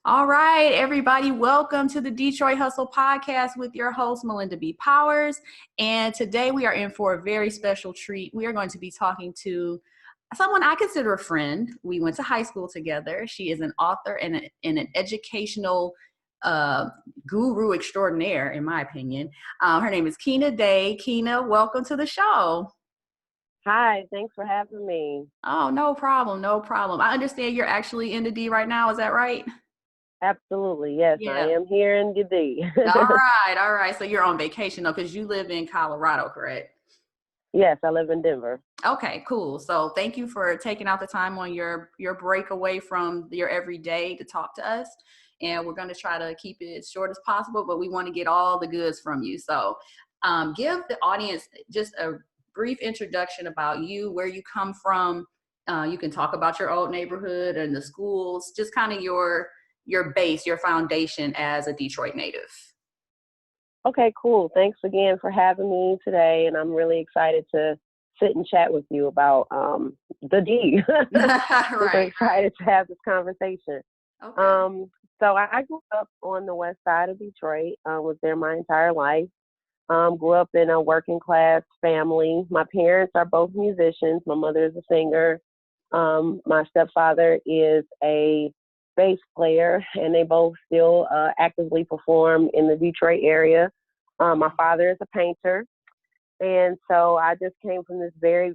All right, everybody, welcome to the Detroit Hustle Podcast with your host, Melinda B. Powers. And today we are in for a very special treat. We are going to be talking to someone I consider a friend. We went to high school together. She is an author and an educational guru extraordinaire, in my opinion. Her name is Keena Day. Keena, welcome to the show. Hi, thanks for having me. Oh, no problem. No problem. I understand you're actually in the D right now. Is that right? Absolutely, yes, Yeah. I am here in Giddy. All right. So you're on vacation though, because you live in Colorado, correct? Yes, I live in Denver. Okay, cool. So thank you for taking out the time on your break away from your everyday to talk to us. And we're going to try to keep it as short as possible, but we want to get all the goods from you. So give the audience just a brief introduction about you, where you come from. You can talk about your old neighborhood and the schools, just kind of your base, your foundation as a Detroit native. Okay, cool. Thanks again for having me today, and I'm really excited to sit and chat with you about the D. Super excited to have this conversation. Okay. So I grew up on the west side of Detroit, was there my entire life. Grew up in a working class family. My parents are both musicians. My mother is a singer. My stepfather is a bass player, and they both still actively perform in the Detroit area. My father is a painter, and so I just came from this very,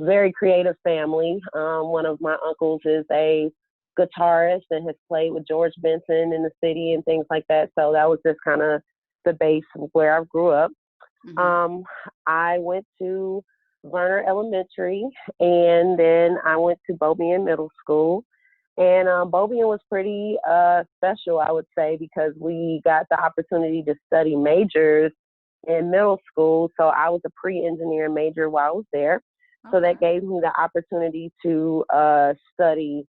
very creative family. One of my uncles is a guitarist and has played with George Benson in the city and things like that. So that was just kind of the base of where I grew up. Mm-hmm. I went to Verner Elementary, and then I went to Beaubien Middle School. And Beaubien was pretty special, I would say, because we got the opportunity to study majors in middle school. So I was a pre-engineer major while I was there. Okay. So that gave me the opportunity to study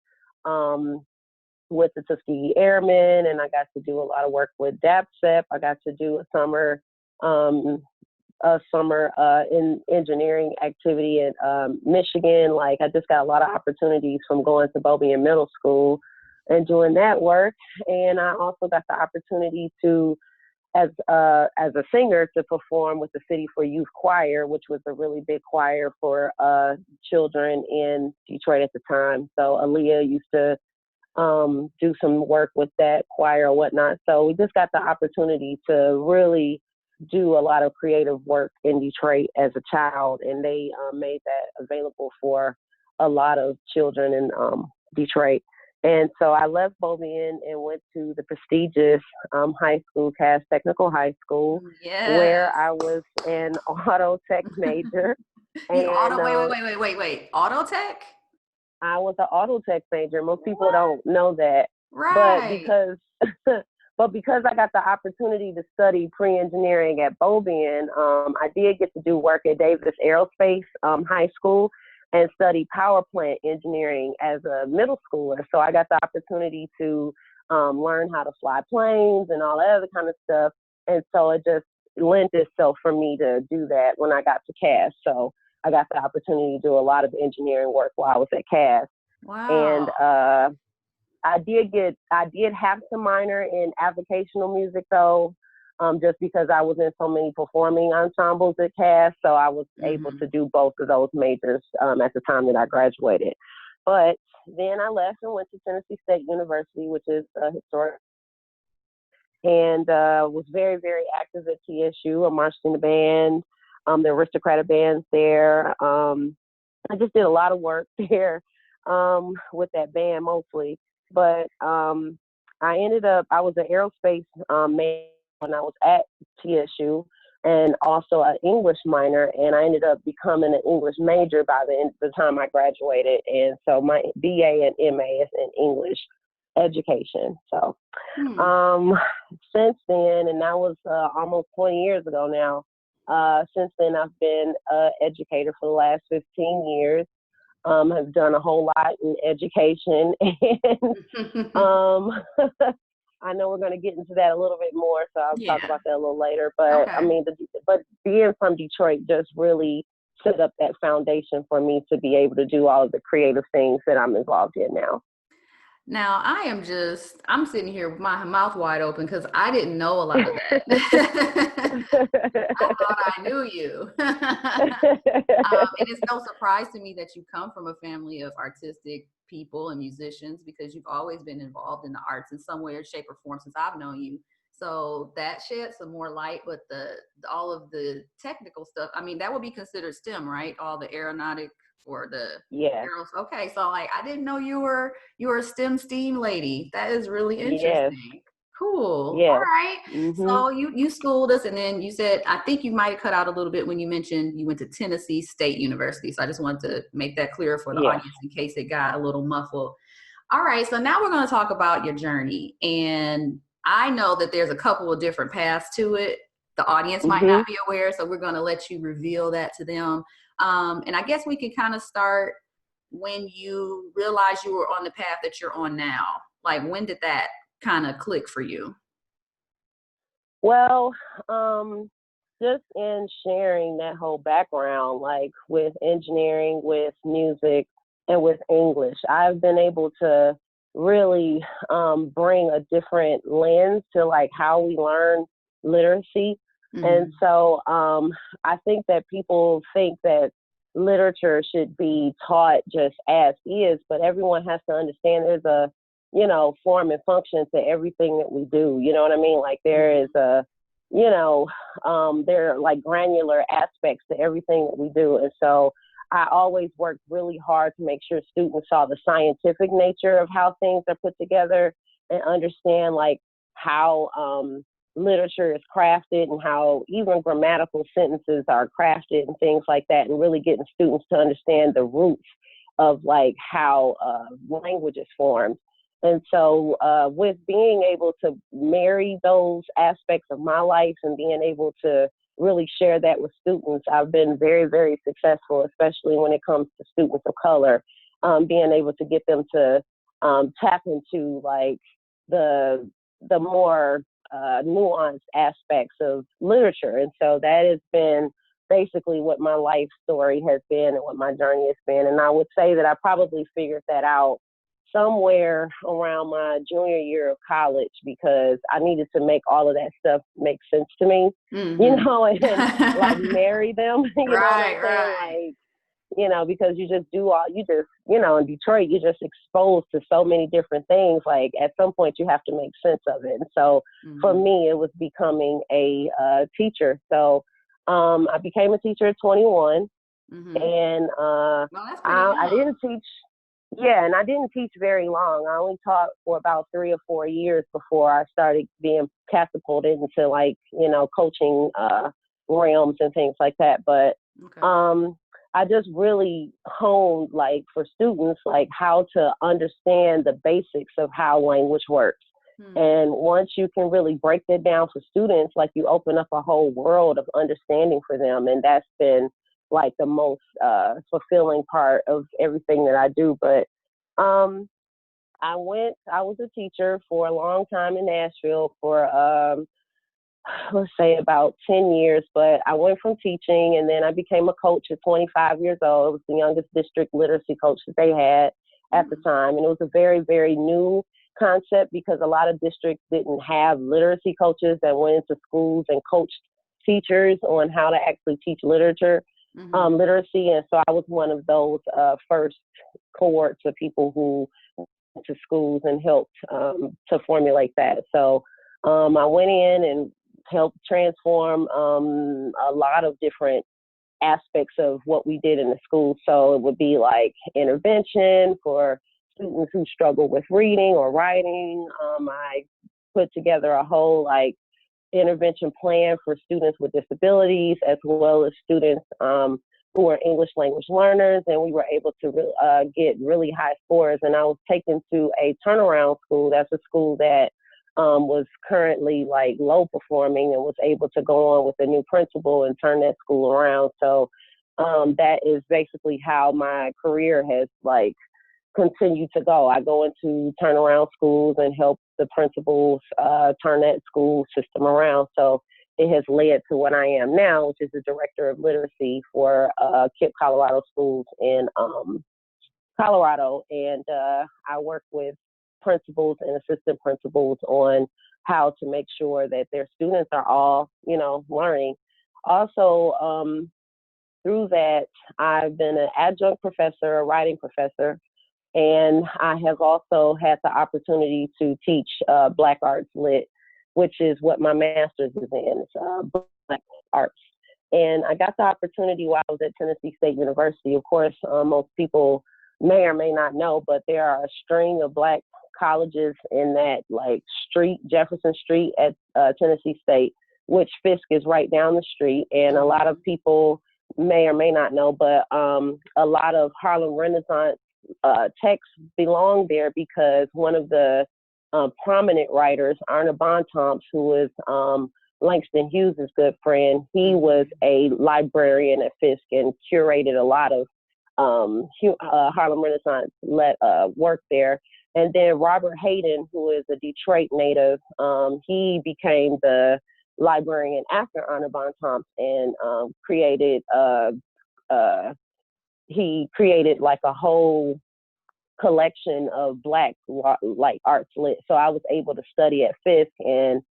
with the Tuskegee Airmen, and I got to do a lot of work with DAPSEP. I got to do a summer in engineering activity in Michigan. Like, I just got a lot of opportunities from going to Beaubien Middle School and doing that work. And I also got the opportunity to, as a singer, to perform with the City for Youth Choir, which was a really big choir for children in Detroit at the time. So Aaliyah used to do some work with that choir or whatnot. So we just got the opportunity to really do a lot of creative work in Detroit as a child, and they made that available for a lot of children in Detroit. And so I left Beaubien and went to the prestigious high school, Cass Technical High School, where I was an auto tech major. Wait. Auto tech? I was an auto tech major. Most people don't know that. Right. But because I got the opportunity to study pre-engineering at Beaubien, I did get to do work at Davis Aerospace High School and study power plant engineering as a middle schooler. So I got the opportunity to learn how to fly planes and all that other kind of stuff. And so it just lent itself for me to do that when I got to Cass. So I got the opportunity to do a lot of engineering work while I was at Cass. Wow. And I did have to minor in avocational music though, just because I was in so many performing ensembles at Cass. So I was able to do both of those majors at the time that I graduated. But then I left and went to Tennessee State University, which is a historic, and was very, very active at TSU. I marched in the band, the aristocratic bands there. I just did a lot of work there with that band mostly. But I was an aerospace major when I was at TSU, and also an English minor, and I ended up becoming an English major by the time I graduated. And so my BA and MA is in English education. So since then, and that was almost 20 years ago now, since then I've been an educator for the last 15 years. Have done a whole lot in education, and I know we're going to get into that a little bit more, so I'll talk about that a little later. But I mean, but being from Detroit just really set up that foundation for me to be able to do all of the creative things that I'm involved in now. Now I'm sitting here with my mouth wide open because I didn't know a lot of that. I thought I knew you. And it's no surprise to me that you come from a family of artistic people and musicians because you've always been involved in the arts in some way or shape or form since I've known you. So that sheds some more light, but all of the technical stuff, I mean, that would be considered STEM, right? All the aeronautic or the Yes, arrows. Okay, so like I didn't know you were a STEM STEAM lady. That is really yes, interesting. Cool. All yes. right. Mhm. So you schooled us, and then you said I think you might have cut out a little bit when you mentioned you went to Tennessee State University. So I just wanted to make that clear for the Yes. audience in case it got a little muffled. All right. So now we're going to talk about your journey, and I know that there's a couple of different paths to it. The audience might not Mhm. be aware, so we're going to let you reveal that to them. And I guess we can kind of start when you realized you were on the path that you're on now. Like, when did that kind of click for you? Well, um, just in sharing that whole background, like with engineering, with music, and with English, I've been able to really bring a different lens to like how we learn literacy. And Mm-hmm. so I think that people think that literature should be taught just as is, but everyone has to understand there's a form and function to everything that we do. You know what I mean? Like there is you know, there are like granular aspects to everything that we do. And so I always worked really hard to make sure students saw the scientific nature of how things are put together and understand like how literature is crafted and how even grammatical sentences are crafted and things like that, and really getting students to understand the roots of like how language is formed. And so, with being able to marry those aspects of my life and being able to really share that with students, I've been very, very successful, especially when it comes to students of color, being able to get them to tap into like the more nuanced aspects of literature. And so that has been basically what my life story has been and what my journey has been. And I would say that I probably figured that out somewhere around my junior year of college because I needed to make all of that stuff make sense to me, Mm-hmm. and like marry them, you know what I'm Right, saying? right. Like, because you just in Detroit, you're just exposed to so many different things. Like at some point you have to make sense of it. And so for Mm-hmm. me, it was becoming a teacher. So I became a teacher at 21 Mm-hmm. and Well, that's pretty I young. didn't teach. Yeah, and I didn't teach very long. I only taught for about 3 or 4 years before I started being catapulted into like coaching realms and things like that. But Okay. um, I just really honed like for students like how to understand the basics of how language works. Hmm. And once you can really break that down for students, like you open up a whole world of understanding for them, and that's been like the most fulfilling part of everything that I do. But um, I was a teacher for a long time in Nashville for, let's say about 10 years, but I went from teaching and then I became a coach at 25 years old. I was the youngest district literacy coach that they had at the Hmm. time. And it was a very, very new concept because a lot of districts didn't have literacy coaches that went into schools and coached teachers on how to actually teach Hmm. literacy. And so I was one of those first cohorts of people who went to schools and helped to formulate that. So I went in and helped transform a lot of different aspects of what we did in the school. So it would be like intervention for students who struggle with reading or writing. I put together a whole like intervention plan for students with disabilities as well as students who are English language learners, and we were able to get really high scores. And I was taken to a turnaround school. That's a school that was currently like low performing and was able to go on with a new principal and turn that school around. So that is basically how my career has like continue to go. I go into turnaround schools and help the principals turn that school system around. So it has led to what I am now, which is the director of literacy for KIPP Colorado schools in Colorado. And I work with principals and assistant principals on how to make sure that their students are all, learning. Also, through that, I've been an adjunct professor, a writing professor, and I have also had the opportunity to teach Black Arts Lit, which is what my master's is in. It's Black Arts. And I got the opportunity while I was at Tennessee State University. Of course, most people may or may not know, but there are a string of Black colleges in that street, Jefferson Street at Tennessee State, which Fisk is right down the street. And a lot of people may or may not know, but a lot of Harlem Renaissance texts belong there because one of the prominent writers, Arna Bontemps, who is Langston Hughes' good friend, he was a librarian at Fisk and curated a lot of Harlem Renaissance work there. And then Robert Hayden, who is a Detroit native, he became the librarian after Arna Bontemps and created like a whole collection of Black arts lit. So I was able to study at Fisk and,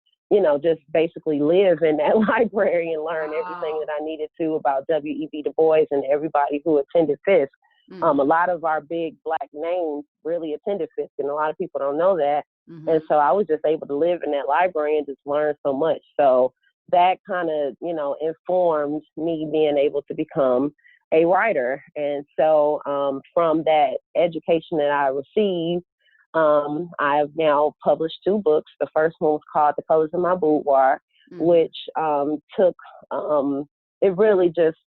just basically live in that library and learn everything that I needed to about W.E.B. Du Bois and everybody who attended Fisk. A lot of our big Black names really attended Fisk, and a lot of people don't know that. And so I was just able to live in that library and just learn so much. So that kind of, informed me being able to become a writer. And so from that education that I received, I've now published 2 books. The first one was called The Colors of My Boudoir, which took, it really just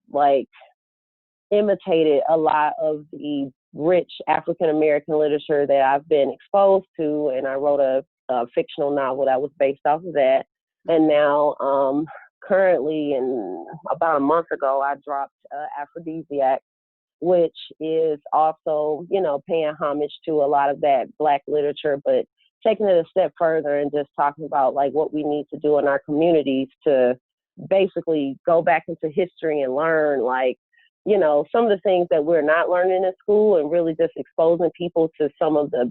imitated a lot of the rich African-American literature that I've been exposed to. And I wrote a fictional novel that was based off of that. And now, currently, and about a month ago, I dropped Aphrodisiac, which is also, paying homage to a lot of that Black literature, but taking it a step further and just talking about what we need to do in our communities to basically go back into history and learn some of the things that we're not learning in school, and really just exposing people to some of the,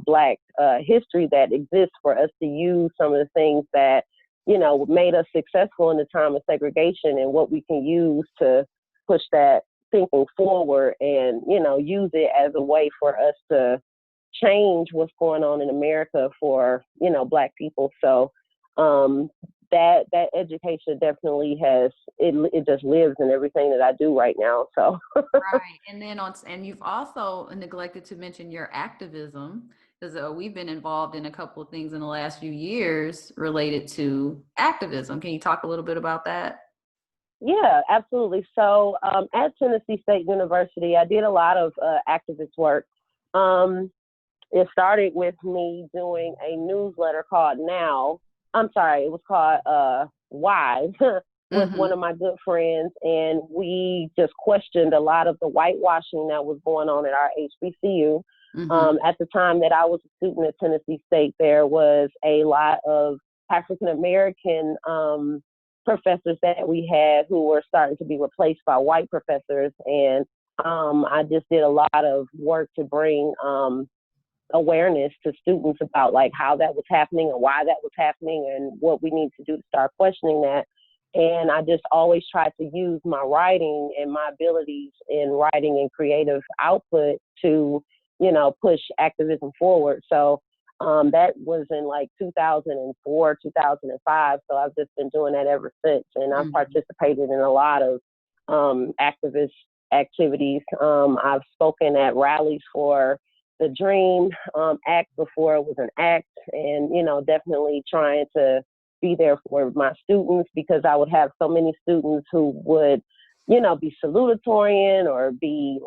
Black history that exists for us to use some of the things that, made us successful in the time of segregation, and what we can use to push that thinking forward and, use it as a way for us to change what's going on in America for, Black people. So that education definitely it just lives in everything that I do right now. So right. And then and you've also neglected to mention your activism, because we've been involved in a couple of things in the last few years related to activism. Can you talk a little bit about that? Yeah, absolutely. So at Tennessee State University, I did a lot of activist work. It started with me doing a newsletter called it was called Wise with one of my good friends. And we just questioned a lot of the whitewashing that was going on at our HBCU. At the time that I was a student at Tennessee State, there was a lot of African-American professors that we had who were starting to be replaced by white professors. And I just did a lot of work to bring awareness to students about how that was happening and why that was happening and what we need to do to start questioning that. And I just always tried to use my writing and my abilities in writing and creative output to, push activism forward. So that was in 2004, 2005. So I've just been doing that ever since. And I've participated in a lot of activist activities. I've spoken at rallies for the Dream Act before it was an act, and, definitely trying to be there for my students, because I would have so many students who would, be salutatorian or be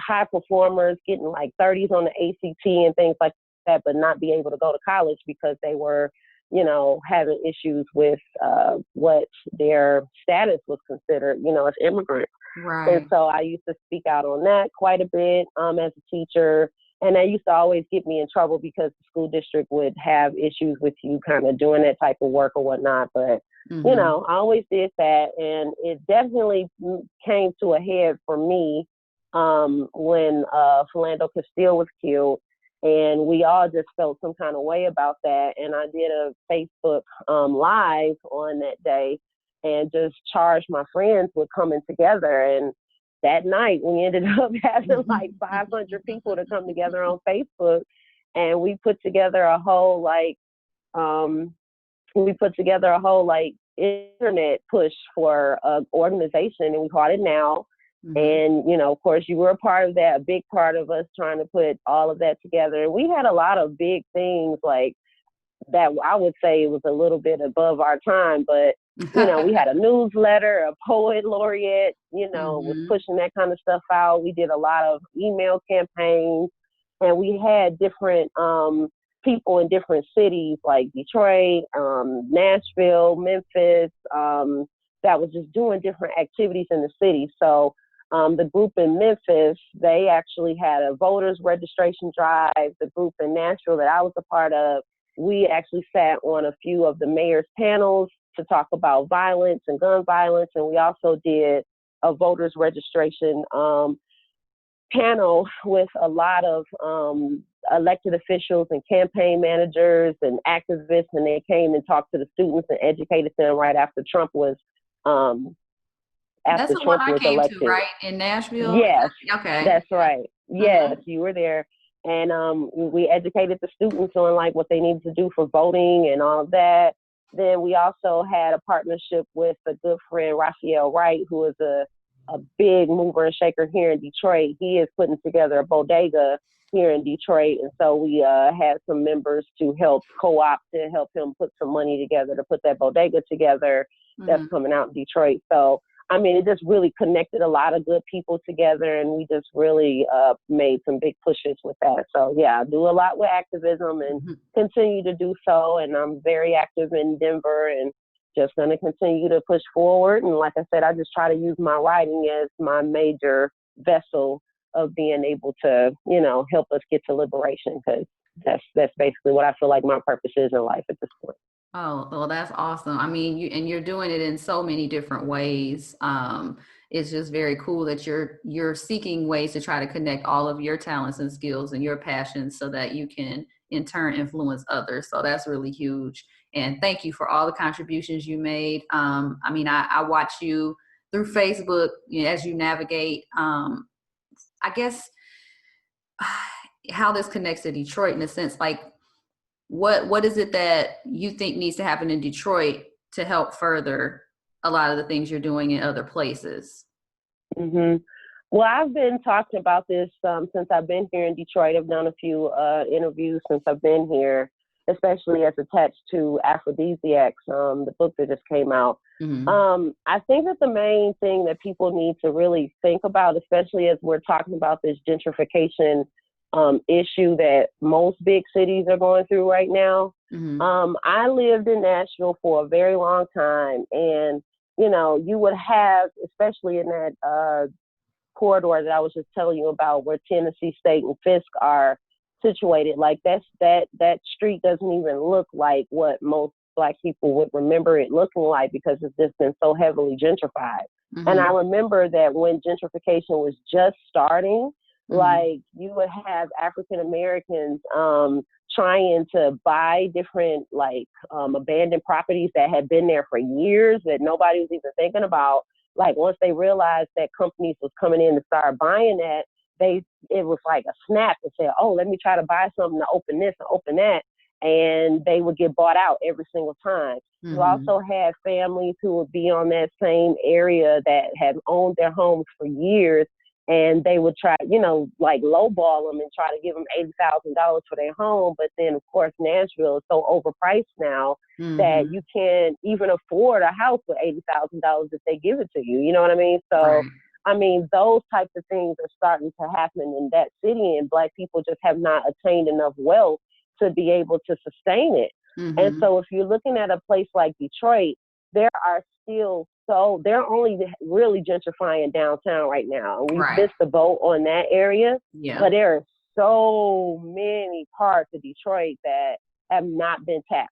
high performers, getting 30s on the ACT and things like that, but not be able to go to college because they were, having issues with what their status was considered, as immigrants. Right. And so I used to speak out on that quite a bit as a teacher. And that used to always get me in trouble because the school district would have issues with you kind of doing that type of work or whatnot. But, I always did that. And it definitely came to a head for me when Philando Castile was killed. And we all just felt some kind of way about that. And I did a Facebook live on that day and just charged my friends with coming together. And that night we ended up having like 500 people to come together on Facebook. And we put together a whole internet push for an organization, and we called it Now. And, you know, of course, you were a part of that, a big part of us trying to put all of that together. And we had a lot of big things like that. I would say it was a little bit above our time, but, you know, we had a newsletter, a poet laureate, you know, was pushing that kind of stuff out. We did a lot of email campaigns, and we had different people in different cities like Detroit, Nashville, Memphis, that was just doing different activities in the city. So the group in Memphis, they actually had a voters registration drive. The group in Nashville that I was a part of, we actually sat on a few of the mayor's panels to talk about violence and gun violence. And we also did a voters registration panel with a lot of elected officials and campaign managers and activists. And they came and talked to the students and educated them right after Trump was That's the one I came elected. To, right? In Nashville? Yes. Okay. That's right. Yes, you were there. And we educated the students on like what they needed to do for voting and all of that. Then we also had a partnership with a good friend, Raphael Wright, who is a big mover and shaker here in Detroit. He is putting together a bodega here in Detroit. And so we had some members to help co-op to help him put some money together to put that bodega together that's coming out in Detroit. So, I mean, it just really connected a lot of good people together, and we just really made some big pushes with that. So, yeah, I do a lot with activism and continue to do so. And I'm very active in Denver and just going to continue to push forward. And like I said, I just try to use my writing as my major vessel of being able to, you know, help us get to liberation, because that's basically what I feel like my purpose is in life at this point. Oh, well, that's awesome. I mean, you're doing it in so many different ways. It's just very cool that you're seeking ways to try to connect all of your talents and skills and your passions so that you can in turn influence others. So that's really huge. And thank you for all the contributions you made. I mean, I watch you through Facebook, you know, as you navigate, I guess, how this connects to Detroit in a sense, like, what is it that you think needs to happen in Detroit to help further a lot of the things you're doing in other places? Well, I've been talking about this since I've been here in Detroit. I've done a few interviews since I've been here, especially as attached to Aphrodisiacs, the book that just came out. I think that the main thing that people need to really think about, especially as we're talking about this gentrification issue that most big cities are going through right now. I lived in Nashville for a very long time, and you know, you would have, especially in that corridor that I was just telling you about, where Tennessee State and Fisk are situated, like that street doesn't even look like what most Black people would remember it looking like, because it's just been so heavily gentrified. And I remember that when gentrification was just starting, like you would have African Americans trying to buy different like abandoned properties that had been there for years that nobody was even thinking about. Like once they realized that companies was coming in to start buying that, it was like a snap and said, oh, let me try to buy something to open this and open that. And they would get bought out every single time. You also had families who would be on that same area that had owned their homes for years, and they would try, you know, like lowball them and try to give them $80,000 for their home. But then, of course, Nashville is so overpriced now that you can't even afford a house for $80,000 if they give it to you. You know what I mean? So, I mean, those types of things are starting to happen in that city, and Black people just have not attained enough wealth to be able to sustain it. And so if you're looking at a place like Detroit, they're only really gentrifying downtown right now. And we've missed the boat on that area. But there are so many parts of Detroit that have not been tapped.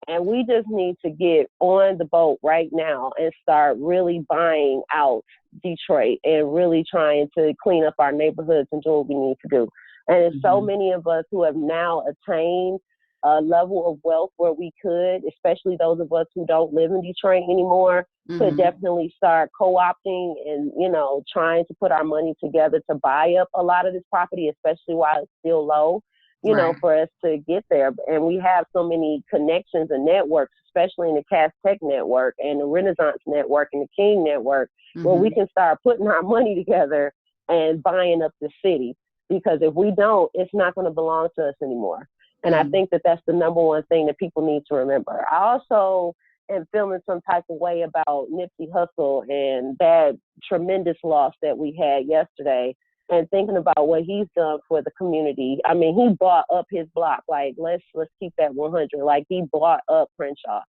And we just need to get on the boat right now and start really buying out Detroit and really trying to clean up our neighborhoods and do what we need to do. And there's so many of us who have now attained a level of wealth where we could, especially those of us who don't live in Detroit anymore, could definitely start co-opting and, you know, trying to put our money together to buy up a lot of this property, especially while it's still low, you know, for us to get there. And we have so many connections and networks, especially in the Cass Tech network and the Renaissance network and the King network, where we can start putting our money together and buying up the city. Because if we don't, it's not going to belong to us anymore. And I think that that's the number one thing that people need to remember. I also am feeling some type of way about Nipsey Hussle and that tremendous loss that we had yesterday, and thinking about what he's done for the community. I mean, he bought up his block. Like, let's keep that 100. Like, he bought up Crenshaw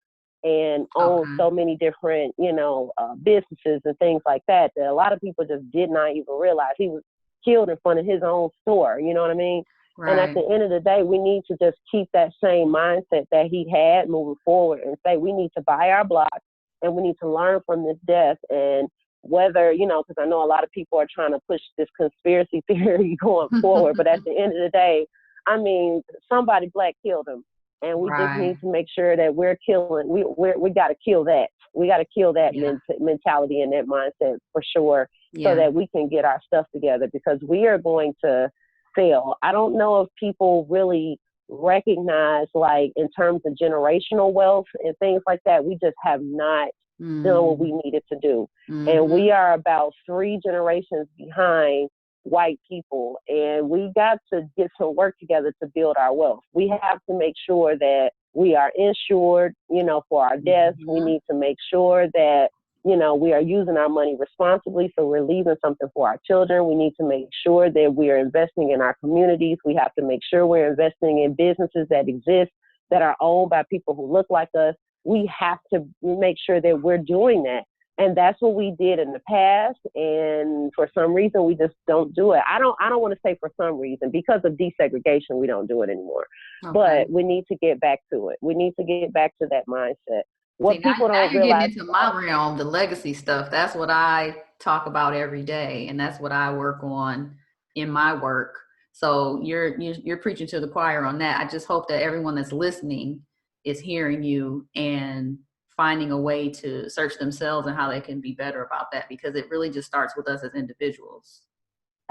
and owned so many different, you know, businesses and things like that, that a lot of people just did not even realize he was killed in front of his own store. You know what I mean? And at the end of the day, we need to just keep that same mindset that he had moving forward and say we need to buy our block and we need to learn from this death. And whether, you know, because I know a lot of people are trying to push this conspiracy theory going forward, but at the end of the day, I mean, somebody black killed him. And we just need to make sure that we're killing, we got to kill that. We got to kill that mentality and that mindset for sure, so that we can get our stuff together, because we are going to fail. I don't know if people really recognize, like, in terms of generational wealth and things like that, we just have not done what we needed to do. And we are about 3 generations behind white people, and we got to get some work together to build our wealth. We have to make sure that we are insured, you know, for our deaths. We need to make sure that, you know, we are using our money responsibly, so we're leaving something for our children. We need to make sure that we are investing in our communities. We have to make sure we're investing in businesses that exist, that are owned by people who look like us. We have to make sure that we're doing that. And that's what we did in the past. And for some reason, we just don't do it. I don't want to say for some reason, because of desegregation, we don't do it anymore. But we need to get back to it. We need to get back to that mindset. What people don't realize. Now you're getting into my realm, the legacy stuff. That's what I talk about every day, and that's what I work on in my work. So you're preaching to the choir on that. I just hope that everyone that's listening is hearing you and finding a way to search themselves and how they can be better about that, because it really just starts with us as individuals.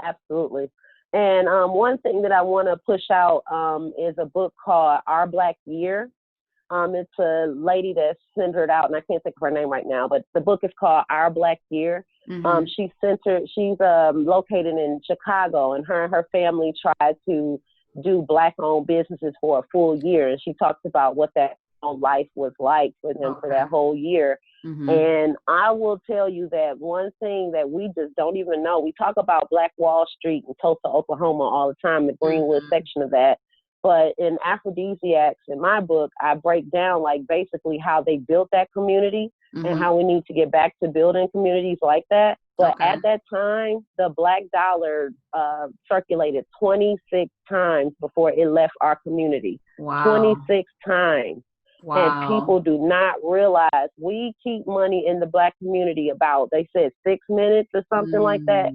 Absolutely. And one thing that I want to push out is a book called Our Black Year. It's a lady that's centered out, and I can't think of her name right now, but the book is called Our Black Year. She's located in Chicago, and her family tried to do Black-owned businesses for a full year. And she talks about what that life was like for them for that whole year. And I will tell you that one thing that we just don't even know, we talk about Black Wall Street in Tulsa, Oklahoma all the time, the Greenwood section of that. But in Aphrodisiacs, in my book, I break down, like, basically how they built that community and how we need to get back to building communities like that. But at that time, the Black dollar circulated 26 times before it left our community. 26 times. And people do not realize we keep money in the Black community about, they said 6 minutes or something like that.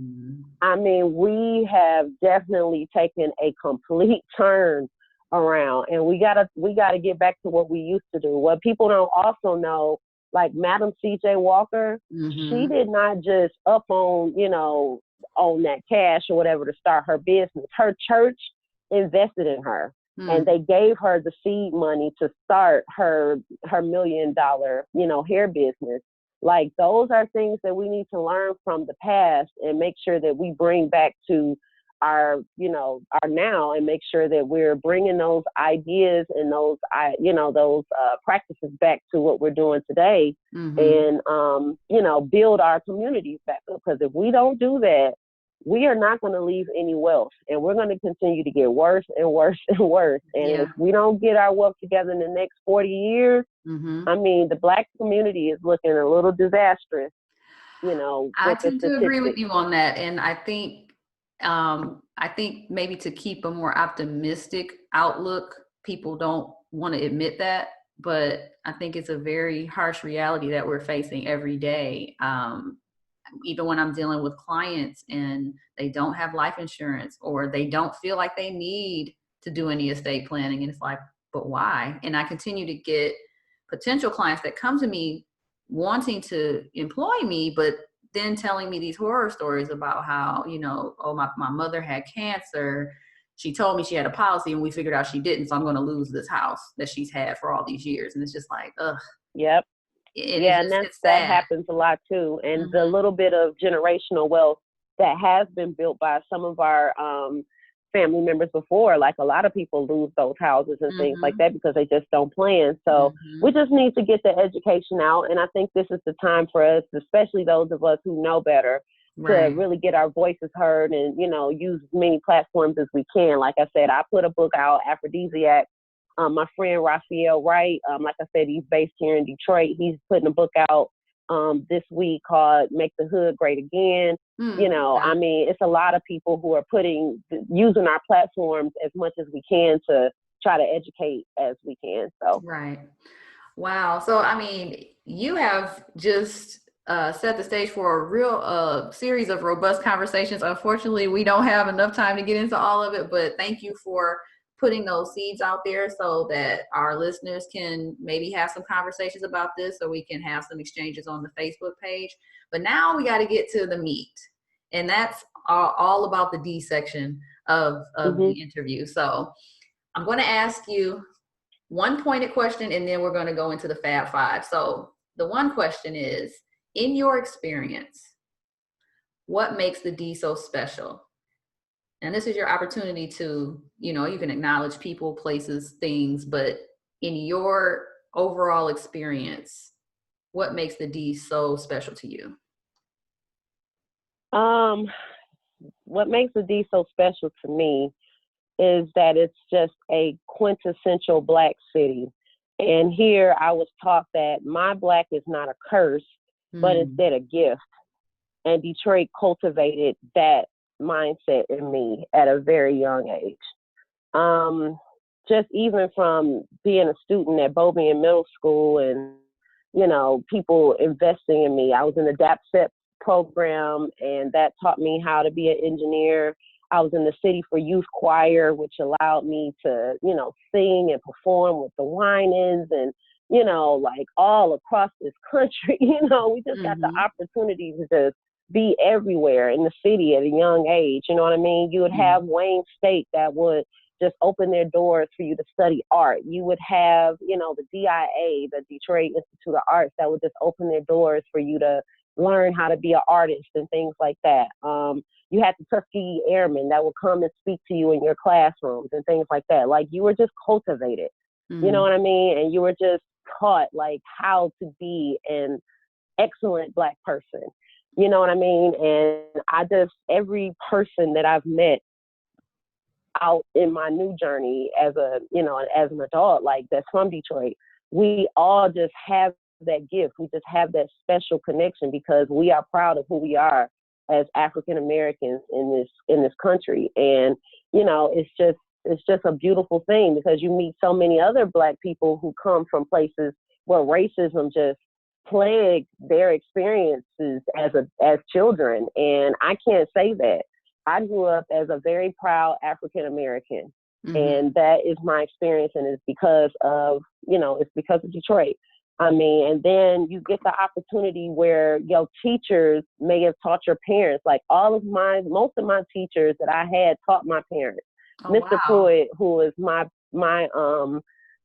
I mean, we have definitely taken a complete turn around, and we gotta get back to what we used to do. What people don't also know, like Madam C.J. Walker, she did not just up on, you know, on that cash or whatever to start her business. Her church invested in her. And they gave her the seed money to start her $1 million, you know, hair business. Like, those are things that we need to learn from the past and make sure that we bring back to our, you know, our now, and make sure that we're bringing those ideas and those, you know, those practices back to what we're doing today, and, you know, build our communities back up. Because if we don't do that, we are not going to leave any wealth, and we're going to continue to get worse and worse and worse. And if we don't get our wealth together in the next 40 years, I mean, the Black community is looking a little disastrous, you know. I tend to agree with you on that. And I think maybe to keep a more optimistic outlook, people don't want to admit that, but I think it's a very harsh reality that we're facing every day. even when I'm dealing with clients and they don't have life insurance or they don't feel like they need to do any estate planning. And it's like, but why? And I continue to get potential clients that come to me wanting to employ me, but then telling me these horror stories about how, oh, my mother had cancer. She told me she had a policy and we figured out she didn't. So I'm going to lose this house that she's had for all these years. And it's just like, ugh. Yep. Yeah, and it's that sad. happens a lot too. And the little bit of generational wealth that has been built by some of our family members before, like a lot of people lose those houses and things like that because they just don't plan. So we just need to get the education out. And I think this is the time for us, especially those of us who know better, to really get our voices heard and, use as many platforms as we can. Like I said, I put a book out, Aphrodisiac. My friend Raphael Wright, like I said, he's based here in Detroit. He's putting a book out this week called Make the Hood Great Again. I mean, it's a lot of people who are using our platforms as much as we can to try to educate as we can. So Wow. So, I mean, you have just set the stage for a real series of robust conversations. Unfortunately, we don't have enough time to get into all of it, but thank you for putting those seeds out there so that our listeners can maybe have some conversations about this, so we can have some exchanges on the Facebook page. But now we got to get to the meat, and that's all about the D section of the interview. So I'm going to ask you one pointed question, and then we're going to go into the Fab Five. So the one question is, in your experience, what makes the D so special? And this is your opportunity to, you can acknowledge people, places, things, but in your overall experience, what makes the D so special to you? What makes the D so special to me is that it's just a quintessential Black city. And here I was taught that my Black is not a curse, but instead a gift. And Detroit cultivated that mindset in me at a very young age. Just even from being a student at Bobian Middle School and, people investing in me. I was in the DAPSEP program, and that taught me how to be an engineer. I was in the City for Youth Choir, which allowed me to, sing and perform with the Winans and, like all across this country. We just got the opportunity to just be everywhere in the city at a young age. You know what I mean? You would have Wayne State that would just open their doors for you to study art. You would have, the DIA, the Detroit Institute of Arts, that would just open their doors for you to learn how to be an artist and things like that. You had the Tuskegee Airmen that would come and speak to you in your classrooms and things like that. Like, you were just cultivated, you know what I mean? And you were just taught like how to be an excellent Black person. You know what I mean? And every person that I've met out in my new journey as an adult, like, that's from Detroit, we all just have that gift. We just have that special connection because we are proud of who we are as African Americans in this country. And, it's just a beautiful thing because you meet so many other Black people who come from places where racism just plagued their experiences as children. And I can't say that. I grew up as a very proud African American, and that is my experience, and it's because of Detroit. I mean, and then you get the opportunity where your teachers may have taught your parents. Like, most of my teachers that I had taught my parents. Mr. Pruitt, who was my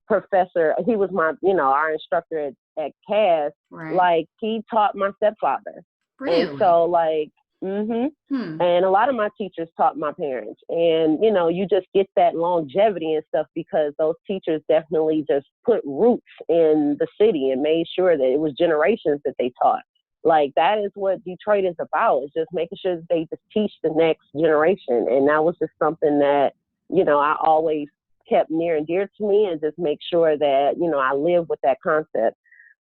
professor, he was my, our instructor at CAS. Like, he taught my stepfather. Really? And so, like, and a lot of my teachers taught my parents. And, you just get that longevity and stuff because those teachers definitely just put roots in the city and made sure that it was generations that they taught. Like, that is what Detroit is about. It's just making sure that they just teach the next generation. And that was just something that, I always kept near and dear to me, and just make sure that, I live with that concept.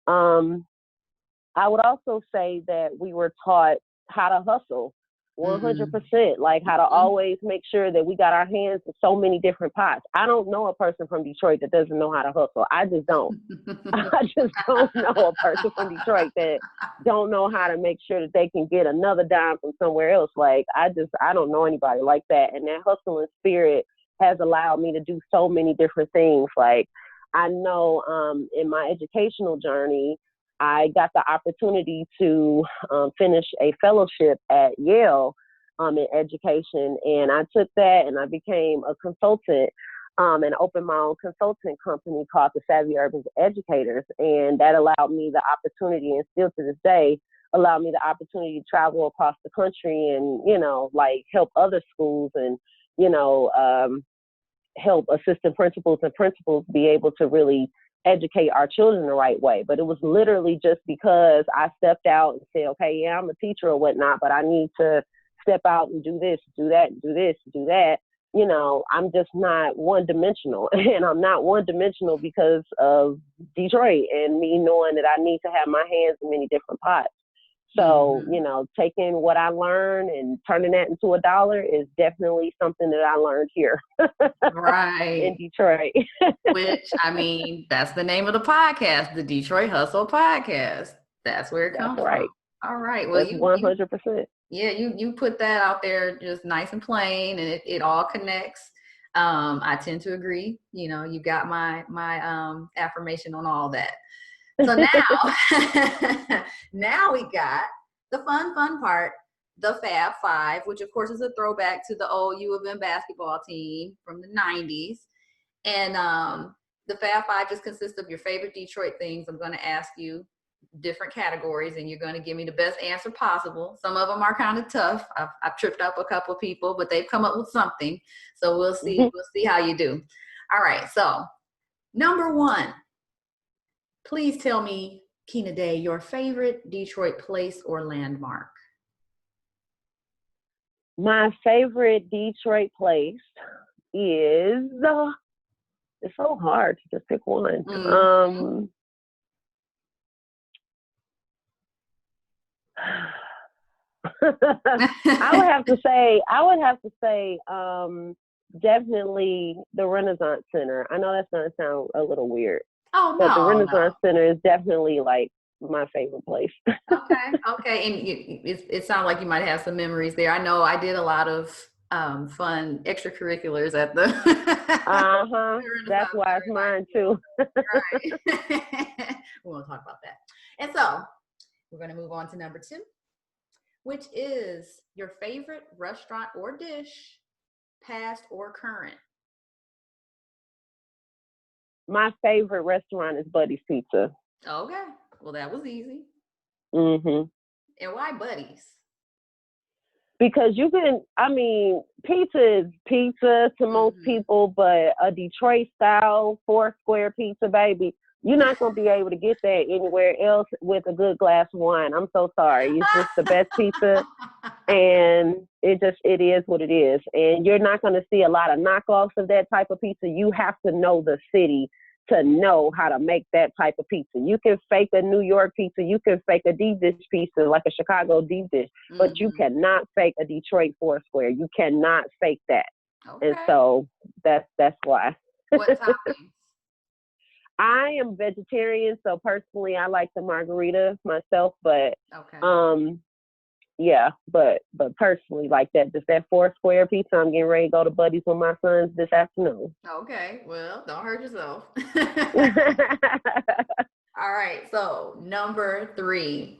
I would also say that we were taught how to hustle. 100%. Like how to always make sure that we got our hands in so many different pots. I don't know a person from Detroit that doesn't know how to hustle. I just don't. I just don't know a person from Detroit that don't know how to make sure that they can get another dime from somewhere else. Like I don't know anybody like that. And that hustling spirit has allowed me to do so many different things. Like I know in my educational journey, I got the opportunity to finish a fellowship at Yale in education, and I took that and I became a consultant and opened my own consulting company called the Savvy Urban Educators, and that allowed me the opportunity, and still to this day, allowed me the opportunity to travel across the country and, you know, like help other schools and, you know, help assistant principals and principals be able to really educate our children the right way. But it was literally just because I stepped out and said, okay, yeah, I'm a teacher or whatnot, but I need to step out and do this, do that, do this, do that. You know, I'm just not one dimensional. And I'm not one dimensional because of Detroit and me knowing that I need to have my hands in many different pots. So, you know, taking what I learned and turning that into $1 is definitely something that I learned here. Right. In Detroit. Which, I mean, that's the name of the podcast, the Detroit Hustle Podcast. That's where it comes from. All right. Well, that's 100%. You put that out there just nice and plain, and it all connects. I tend to agree. You know, you got my affirmation on all that. So now, now we got the fun part, the Fab Five, which of course is a throwback to the old U of M basketball team from the 90s. And the Fab Five just consists of your favorite Detroit things. I'm going to ask you different categories, and you're going to give me the best answer possible. Some of them are kind of tough. I've tripped up a couple of people, but they've come up with something. So we'll see. We'll see how you do. All right. So number one. Please tell me, Keena Day, your favorite Detroit place or landmark. My favorite Detroit place is, it's so hard to just pick one. I would have to say definitely the Renaissance Center. I know that's going to sound a little weird. Oh, no. But the Renaissance Center is definitely like my favorite place. Okay. And it sounds like you might have some memories there. I know I did a lot of fun extracurriculars at the That's why it's mine too. Right. We won't talk about that. And so we're going to move on to number 2, which is your favorite restaurant or dish, past or current. My favorite restaurant is Buddy's Pizza. Okay. Well, that was easy. And why Buddy's? Because pizza is pizza to most people, but a Detroit style 4-square pizza, baby, you're not going to be able to get that anywhere else with a good glass of wine. I'm so sorry. It's just the best pizza. And it is what it is. And you're not going to see a lot of knockoffs of that type of pizza. You have to know the city to know how to make that type of pizza. You can fake a New York pizza. You can fake a deep dish pizza, like a Chicago deep dish, but you cannot fake a Detroit 4-square. You cannot fake that. Okay. And so that's why. What toppings? I am vegetarian, so personally I like the margarita myself, but yeah, but personally, like that, just that 4-square pizza. I'm getting ready to go to Buddy's with my sons this afternoon. Okay, well, don't hurt yourself. All right, so number 3,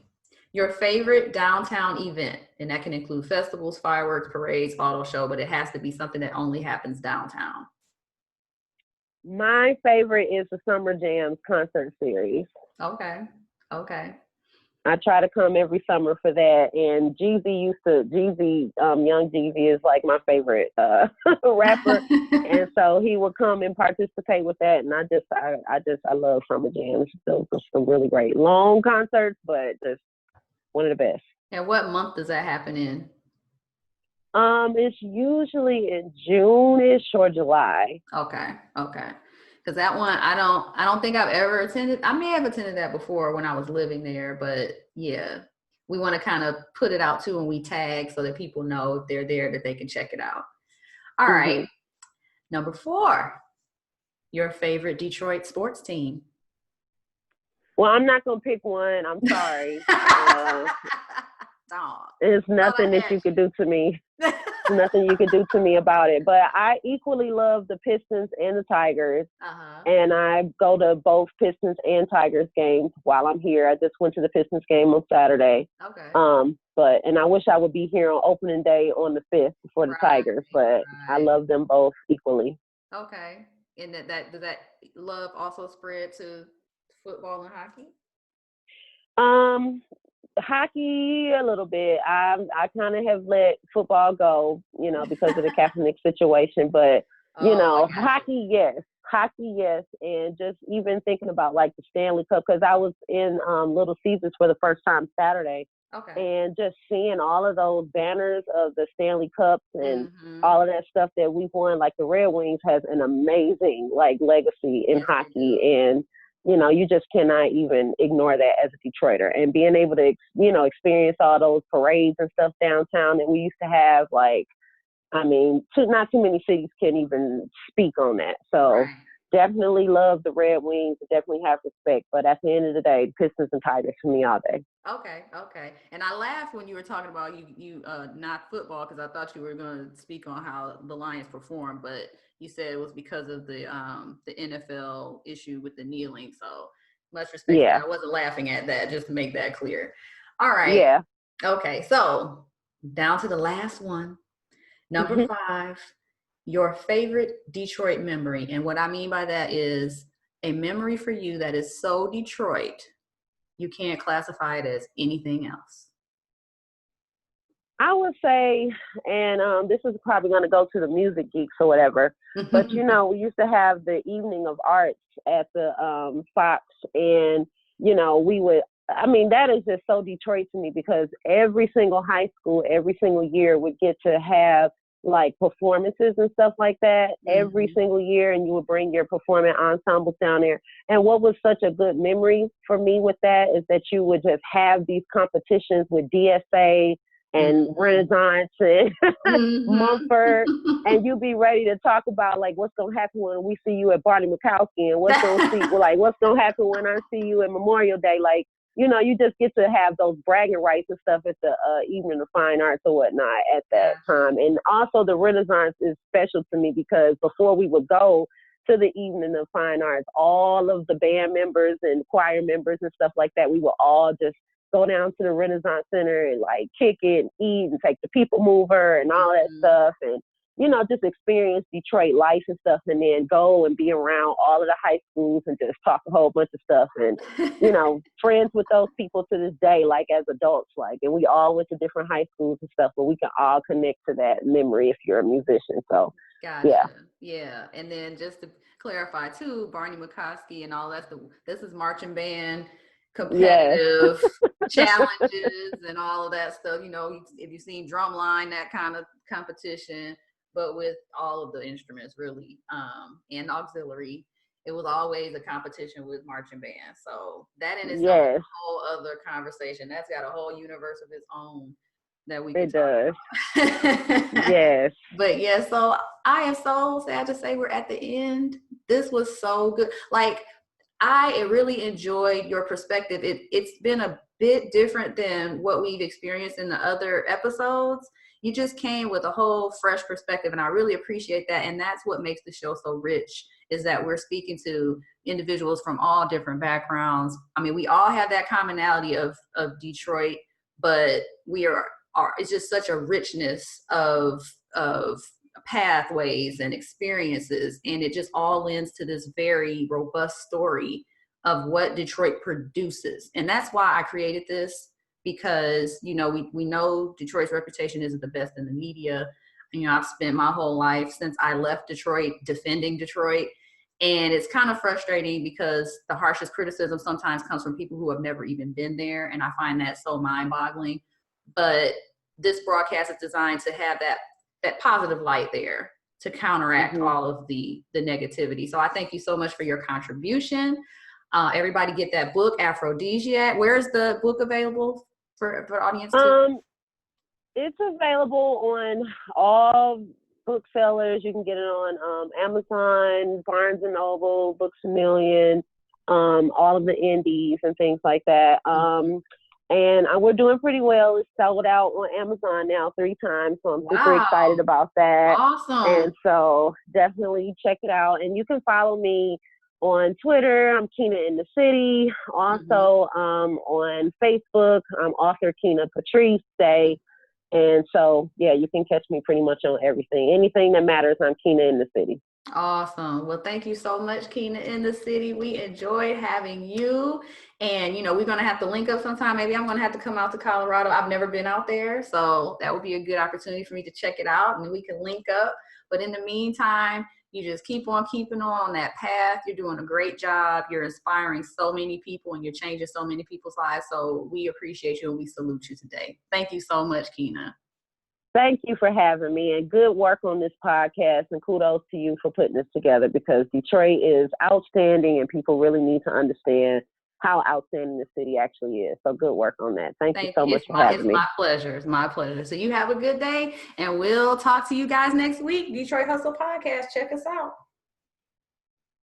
your favorite downtown event, and that can include festivals, fireworks, parades, auto show, but it has to be something that only happens downtown. My favorite is the Summer Jams concert series. Okay. I try to come every summer for that. And Young Jeezy is like my favorite rapper. And so he would come and participate with that. And I love Summer Jams. Those are some really great long concerts, but just one of the best. And what month does that happen in? It's usually in June-ish or July. Okay. Because that one, I don't think I've ever attended. I may have attended that before when I was living there, but yeah, we want to kind of put it out too, and we tag so that people know if they're there that they can check it out. All right. Number 4, your favorite Detroit sports team. Well, I'm not gonna pick one. I'm sorry. Dog. There's nothing that you could do to me. Nothing you could do to me about it. But I equally love the Pistons and the Tigers. And I go to both Pistons and Tigers games while I'm here. I just went to the Pistons game on Saturday. Okay. And I wish I would be here on opening day on the 5th for the Tigers, but I love them both equally. Okay. And does that love also spread to football and hockey? Hockey a little bit. I kind of have let football go, because of the Kaepernick situation. But hockey, yes, and just even thinking about like the Stanley Cup, because I was in Little Caesars for the first time Saturday, and just seeing all of those banners of the Stanley Cups and all of that stuff that we've won. Like the Red Wings has an amazing like legacy in hockey, and you just cannot even ignore that as a Detroiter. And being able to, experience all those parades and stuff downtown that we used to have, like, not too many cities can even speak on that. So definitely love the Red Wings, definitely have respect. But at the end of the day, Pistons and Tigers for me all day. Okay. And I laughed when you were talking about you not football, because I thought you were going to speak on how the Lions performed, but you said it was because of the NFL issue with the kneeling. So much respect. Yeah. I wasn't laughing at that, just to make that clear. All right. Yeah. Okay. So down to the last one. Number 5, your favorite Detroit memory. And what I mean by that is a memory for you that is so Detroit, you can't classify it as anything else. I would say, and this is probably going to go to the music geeks or whatever, but we used to have the evening of arts at the Fox, and we would. That is just so Detroit to me, because every single high school, every single year would get to have like performances and stuff like that every single year, and you would bring your performing ensembles down there. And what was such a good memory for me with that is that you would just have these competitions with DSA and Renaissance and Mumford, and you be ready to talk about like what's gonna happen when we see you at Barney Mikowski, and what's gonna happen when I see you at Memorial Day. Like, you just get to have those bragging rights and stuff at the Evening of Fine Arts or whatnot at that time. And also the Renaissance is special to me, because before we would go to the Evening of Fine Arts, all of the band members and choir members and stuff like that, we would all just go down to the Renaissance Center and like kick it and eat and take the people mover and all that stuff, and just experience Detroit life and stuff, and then go and be around all of the high schools and just talk a whole bunch of stuff, and friends with those people to this day, like as adults, like, and we all went to different high schools and stuff, but we can all connect to that memory if you're a musician. So gotcha. Yeah. And then just to clarify too, Barney McCoskey and all that, this is marching band competitive challenges and all of that stuff. If you've seen Drumline, that kind of competition, but with all of the instruments really, and auxiliary, it was always a competition with marching band. So that in itself is a whole other conversation. That's got a whole universe of its own that we can talk about. Yes. But yeah, so I am so sad to say we're at the end. This was so good. Like, I really enjoyed your perspective. It's been a bit different than what we've experienced in the other episodes. You just came with a whole fresh perspective, and I really appreciate that. And that's what makes the show so rich, is that we're speaking to individuals from all different backgrounds. We all have that commonality of Detroit, but we are it's just such a richness of pathways and experiences, and it just all lends to this very robust story of what Detroit produces. And that's why I created this, because we know Detroit's reputation isn't the best in the media. I've spent my whole life since I left Detroit defending Detroit, and it's kind of frustrating because the harshest criticism sometimes comes from people who have never even been there, and I find that so mind-boggling. But this broadcast is designed to have that positive light there to counteract all of the negativity. So I thank you so much for your contribution. Everybody get that book, Aphrodisiac. Where is the book available? for the audience too? It's available on all booksellers. You can get it on Amazon, Barnes and Noble, Books A Million, all of the indies and things like that. And we're doing pretty well. It's sold out on Amazon now 3 times, so I'm super excited about that. Awesome. And so definitely check it out. And you can follow me on Twitter. I'm Kina in the City. Also on Facebook, I'm author Kina Patrice Day. And so, yeah, you can catch me pretty much on everything. Anything that matters, I'm Kina in the City. Awesome. Well, thank you so much, Keena in the City. We enjoyed having you. And, you know, we're going to have to link up sometime. Maybe I'm going to have to come out to Colorado. I've never been out there. So that would be a good opportunity for me to check it out and we can link up. But in the meantime, you just keep on keeping on that path. You're doing a great job. You're inspiring so many people and you're changing so many people's lives. So we appreciate you and we salute you today. Thank you so much, Keena. Thank you for having me, and good work on this podcast, and kudos to you for putting this together, because Detroit is outstanding and people really need to understand how outstanding the city actually is. So good work on that. Thank you so much for having me. It's my pleasure. It's my pleasure. So you have a good day, and we'll talk to you guys next week. Detroit Hustle Podcast. Check us out.